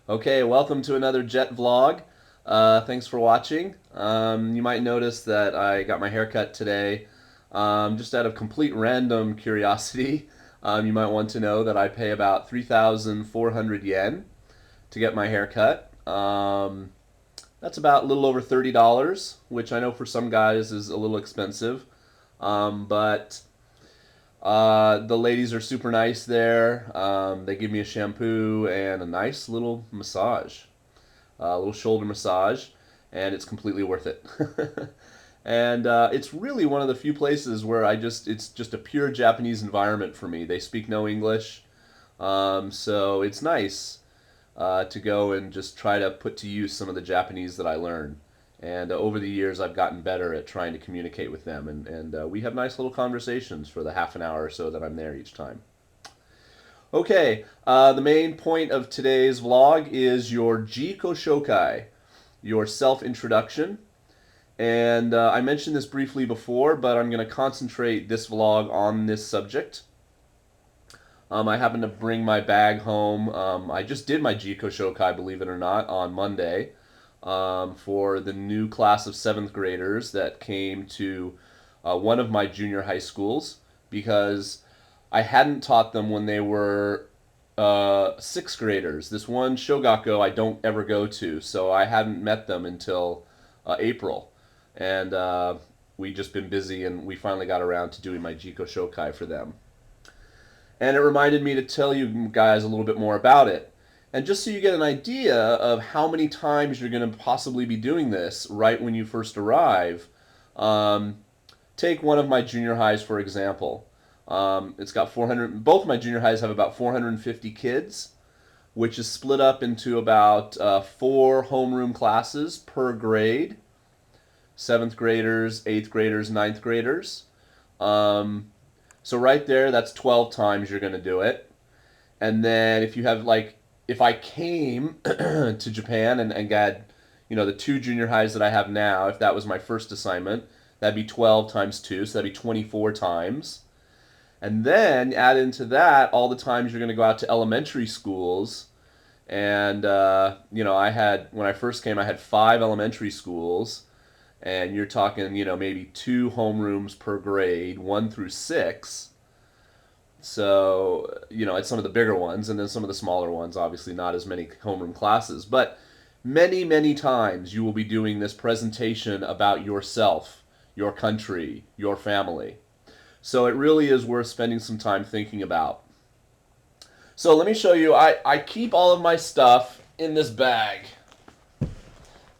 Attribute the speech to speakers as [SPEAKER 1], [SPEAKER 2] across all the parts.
[SPEAKER 1] Okay, welcome to another Jet vlog. Thanks for watching. You might notice that I got my hair cut today just out of complete random curiosity. You might want to know that I pay about 3,400 yen to get my hair cut. That's about a little over $30, which I know for some guys is a little expensive. But the ladies are super nice there. They give me a shampoo and a nice little massage, a little shoulder massage, and it's completely worth it. And it's really one of the few places where it's just a pure Japanese environment for me. They speak no English, so it's nice to go and just try to put to use some of the Japanese that I learned. And over the years, I've gotten better at trying to communicate with them, and we have nice little conversations for the half an hour or so that I'm there each time. Okay, the main point of today's vlog is your jikoshokai, your self-introduction. And I mentioned this briefly before, but I'm going to concentrate this vlog on this subject. I happened to bring my bag home. I just did my jikoshokai, believe it or not, on Monday for the new class of 7th graders that came to one of my junior high schools, because I hadn't taught them when they were 6th graders. This one shogako I don't ever go to, so I hadn't met them until April. And we just been busy, and we finally got around to doing my jikoshokai for them. And it reminded me to tell you guys a little bit more about it. And just so you get an idea of how many times you're going to possibly be doing this right when you first arrive, take one of my junior highs for example. It's got 400. Both my junior highs have about 450 kids, which is split up into about 4 homeroom classes per grade: 7th graders, 8th graders, 9th graders. So right there, that's 12 times you're going to do it. And then if you have, like, if I came to Japan and got, the 2 junior highs that I have now, if that was my first assignment, that'd be 12 times 2, so that'd be 24 times. And then add into that all the times you're going to go out to elementary schools. And, I had, when I first came, I had 5 elementary schools. And you're talking, maybe 2 homerooms per grade, 1 through 6. So, it's some of the bigger ones, and then some of the smaller ones, obviously not as many homeroom classes. But many, many times you will be doing this presentation about yourself, your country, your family. So it really is worth spending some time thinking about. So let me show you. I keep all of my stuff in this bag.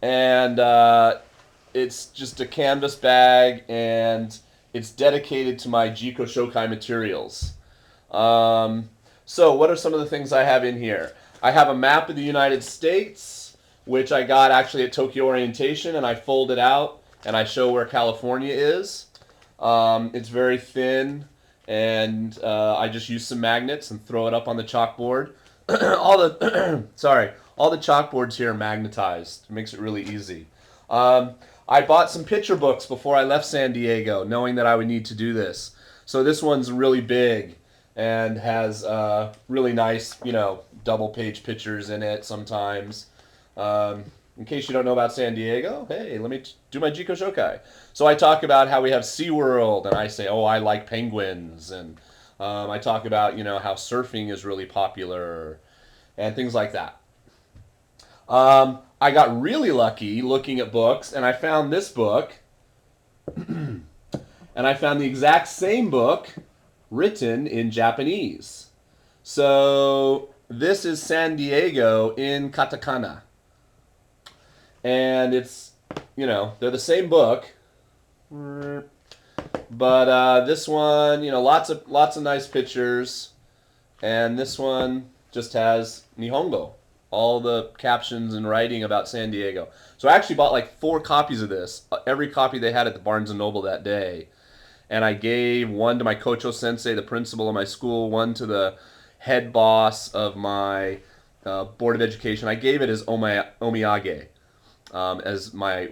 [SPEAKER 1] And it's just a canvas bag, and it's dedicated to my jikoshokai materials. So what are some of the things I have in here? I have a map of the United States, which I got actually at Tokyo Orientation, and I fold it out, and I show where California is. It's very thin, and I just use some magnets and throw it up on the chalkboard. all the all the chalkboards here are magnetized. It makes it really easy. I bought some picture books before I left San Diego, knowing that I would need to do this. So this one's really big and has really nice, double-page pictures in it sometimes. In case you don't know about San Diego, hey, let me do my jikoshokai. So I talk about how we have SeaWorld, and I say, oh, I like penguins. And I talk about, how surfing is really popular and things like that. I got really lucky looking at books, and I found this book, and I found the exact same book written in Japanese. So this is San Diego in katakana. And it's, they're the same book, but this one, lots of nice pictures, and this one just has Nihongo, all the captions and writing about San Diego. So I actually bought like 4 copies of this, every copy they had at the Barnes & Noble that day. And I gave one to my Kocho sensei, the principal of my school, one to the head boss of my board of education. I gave it as omiyage, as my,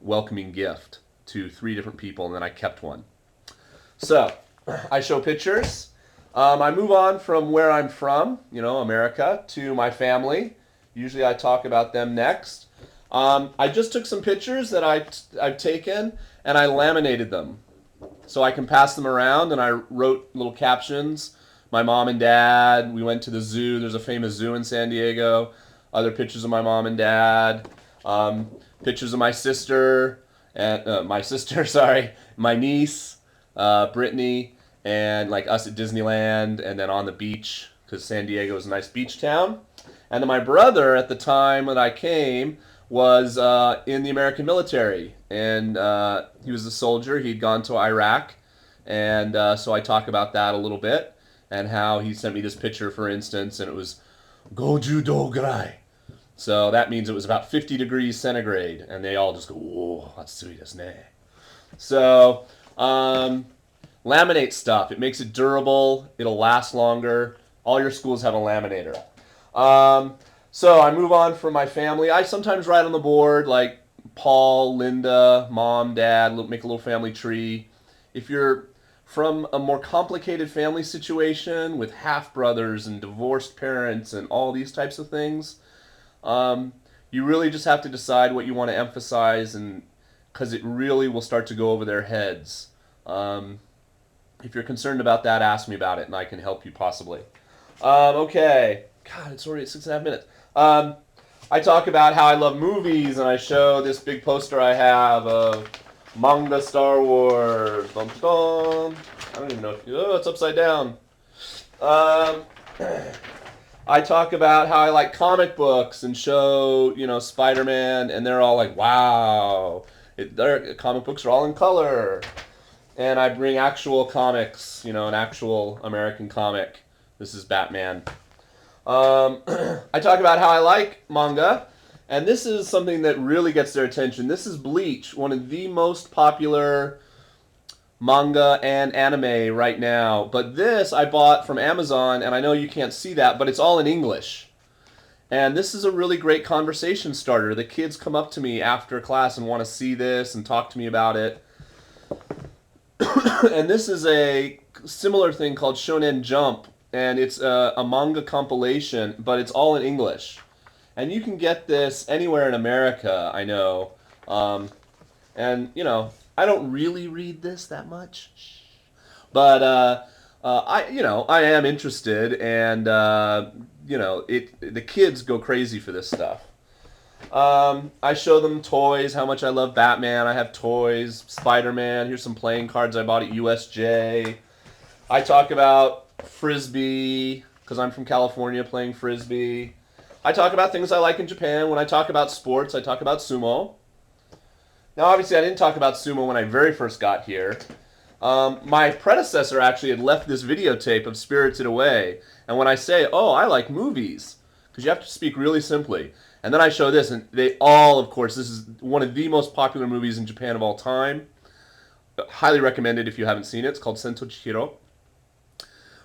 [SPEAKER 1] welcoming gift to 3 different people, and then I kept one. So I show pictures. I move on from where I'm from, America, to my family. Usually I talk about them next. I just took some pictures that I've taken and I laminated them so I can pass them around, and I wrote little captions. My mom and dad, we went to the zoo. There's a famous zoo in San Diego. Other pictures of my mom and dad. Pictures of my sister, and my sister, sorry, my niece, Brittany, and like us at Disneyland, and then on the beach because San Diego is a nice beach town. And then my brother, at the time that I came, was in the American military, and he was a soldier. He'd gone to Iraq, and so I talk about that a little bit, and how he sent me this picture, for instance, and it was Goju Dograi. So that means it was about 50 degrees centigrade, and they all just go, "Whoa, that's sweet as ne." So laminate stuff. It makes it durable. It'll last longer. All your schools have a laminator. So I move on from my family. I sometimes write on the board like Paul, Linda, mom, dad, make a little family tree. If you're from a more complicated family situation with half brothers and divorced parents and all these types of things, you really just have to decide what you want to emphasize, and because it really will start to go over their heads. If you're concerned about that, ask me about it, and I can help you possibly. Okay. God, it's already 6.5 minutes. I talk about how I love movies, and I show this big poster I have of manga Star Wars. Dum, dum. I don't even know if it's upside down. Um, I talk about how I like comic books and show, Spider-Man, and they're all like, wow. Their comic books are all in color. And I bring actual comics, an actual American comic. This is Batman. I talk about how I like manga, and this is something that really gets their attention. This is Bleach, one of the most popular manga and anime right now. But this I bought from Amazon, and I know you can't see that, but it's all in English. And this is a really great conversation starter. The kids come up to me after class and want to see this and talk to me about it. And this is a similar thing called Shonen Jump, and it's a manga compilation, but it's all in English. And you can get this anywhere in America, I know. And, I don't really read this that much. But I am interested, and, the kids go crazy for this stuff. I show them toys, how much I love Batman. I have toys, Spider-Man. Here's some playing cards I bought at USJ. I talk about Frisbee, because I'm from California, playing Frisbee. I talk about things I like in Japan. When I talk about sports, I talk about sumo. Now, obviously, I didn't talk about sumo when I very first got here. My predecessor actually had left this videotape of Spirited Away. And when I say, oh, I like movies, because you have to speak really simply. And then I show this, and they all, of course, this is one of the most popular movies in Japan of all time. Highly recommended if you haven't seen it. It's called Sento Chihiro.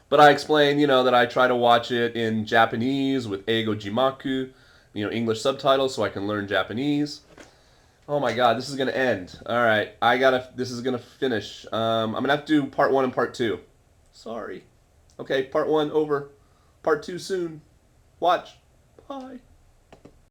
[SPEAKER 1] But I explain, that I try to watch it in Japanese with Eigo Jimaku, English subtitles, so I can learn Japanese. Oh my God, this is gonna end. All right, this is gonna finish. I'm gonna have to do part 1 and part 2. Sorry. Okay, part 1 over. Part 2 soon. Watch. Bye.